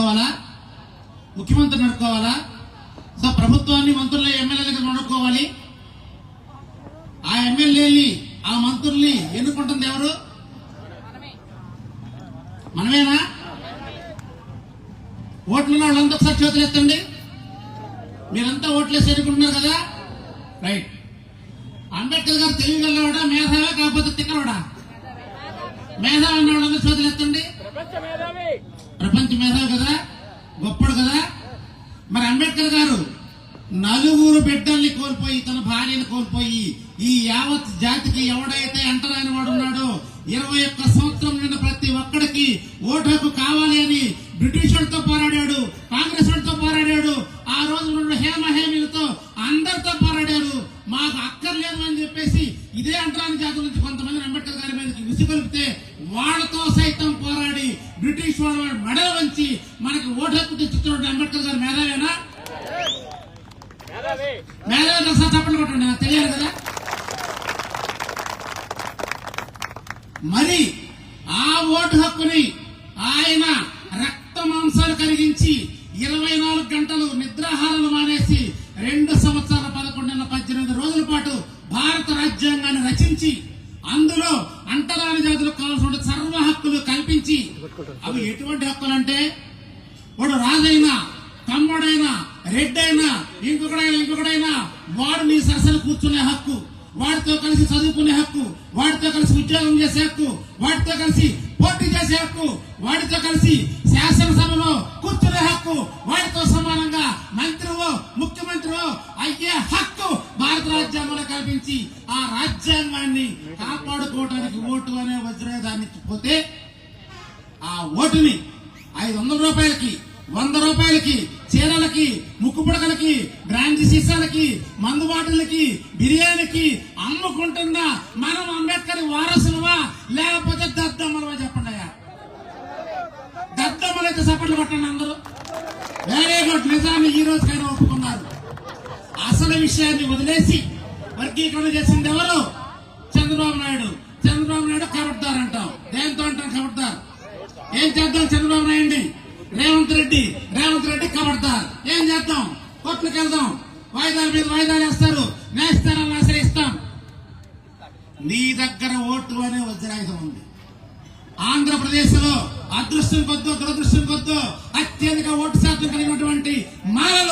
నడుపుకోవాలా, ముఖ్యమంత్రి నడుపుకోవాలా, సో ప్రభుత్వాన్ని మంత్రులు ఎమ్మెల్యేలుగా నడుపుకోవాలి. ఆ ఎమ్మెల్యేని ఆ మంత్రుల్ని ఎన్నుకుంటుంది ఎవరు? మనమేనా? ఓట్లున్న వాళ్ళంతా ఒకసారి చేతులు ఎత్తండి. మీరంతా ఓట్లేసి ఎన్నుకుంటున్నారు కదా, రైట్. అంబేద్కర్ గారు తెలివిగలవాడా, మేధావా, కాకపోతే తిక్కలవాడా? మేధావి అన్న వాళ్ళందరూ చేతులు ఎత్తండి. ప్రపంచ మేధావి కదా, గొప్పడు కదా. మరి అంబేద్కర్ గారు నలుగురు బిడ్డల్ని కోల్పోయి, తన భార్యను కోల్పోయి, ఈ యావత్ జాతికి ఎవడైతే అంటరాని వాడు ఉన్నాడో 21 సంవత్సరం నిన్న ప్రతి ఒక్కడికి ఓటు హక్కు కావాలి అని బ్రిటిష్ వాళ్ళతో పోరాడాడు, కాంగ్రెస్ వాళ్ళతో పోరాడాడు, ఆ రోజు హేమహేమిలతో అందరితో పోరాడారు. మాకు అక్కర్లేదు అని చెప్పేసి ఇదే అంటరాని జాతుల నుంచి కొంతమంది అంబేద్కర్ గారి మీదకి విసిగొలిపితే వాళ్ళతో సైతం పోరాడి బ్రిటిష్ వాళ్ళ మెడలు వంచి మనకి ఓటు హక్కు తెచ్చుతున్నాడు అంబేద్కర్ గారు. మేధావేనా? మేధావి ఒకసారి చప్పట్లు కొట్టండి, నాకు తెలియదు కదా. మరి ఆ ఓటు హక్కుని ఆయన రక్త మాంసాలు కరిగించి 24 గంటలు నిద్రాహారాలు మానేసి 2 సంవత్సరాల 11 నెలల 18 రోజుల పాటు భారత రాజ్యాంగాన్ని రచించి అందులో అంటరాని జాతులకు కావాల్సిన సర్వ హక్కులు కల్పించి, అవి ఎటువంటి హక్కులు అంటే వాడు రాజైనా, తమ్ముడైనా, రెడ్డైనా, ఇంకొకడైనా వాడు నీ సరసలు కూర్చునే హక్కు, వాడితో కలిసి చదువుకునే హక్కు, వాడితో కలిసి ఉద్యోగం చేసే హక్కు, వాడితో కలిసి పోటీ చేసే హక్కు, వాడితో కలిసి శాసనసభలో కూర్చునే హక్కు, వాడితో సమానంగా మంత్రివో ముఖ్యమంత్రివో అయ్యే హక్కు భారత రాజ్యాంగంలో కల్పించి ఆ రాజ్యాంగాన్ని కాపాడుకోవడానికి ఓటు అనే వజ్రాయుధాన్ని పోతే ఆ ఓటుని 500 రూపాయలకి, 100 రూపాయలకి, చీరలకి, ముక్కు పుడకలకి, బ్రాండ్ సీసాలకి, మందు బాటిళ్ళకి, బిర్యానీకి అమ్ముకుంటున్నా మనం అంబేద్కర్ వారసులవా లేకపోతే దద్దమ్మలవా? చెప్పండి అయ్యా. దద్దమ్మలైతే చప్పట్లు కొట్టండి అందరూ. Very good. నిజాన్ని ఈ రోజుకైనా ఒప్పుకున్నారు. అసలు విషయాన్ని వదిలేసి వర్గీకరణ చేసింది ఎవరు? చంద్రబాబు నాయుడు. చంద్రబాబు నాయుడు కబడ్దార్ అంటాం. దేంతో అంటాం కబడ్దార్? ఏం చేద్దాం చంద్రబాబు నాయుడిని? రేవంత్ రెడ్డి కబడ్దార్. ఏం చేద్దాం? కోర్టులకు వెళ్దాం, వాయిదాల మీద వాయిదాలు వేస్తారు, న్యాయస్థానాలను ఆశ్రయిస్తాం. నీ దగ్గర ఓటు అనే వజ్రాయుధం ఉంది. ఆంధ్రప్రదేశ్ లో అదృష్టం కొద్దో దురదృష్టం కొద్దో అత్యధిక ఓటు శాతం కలిగినటువంటి మాలలు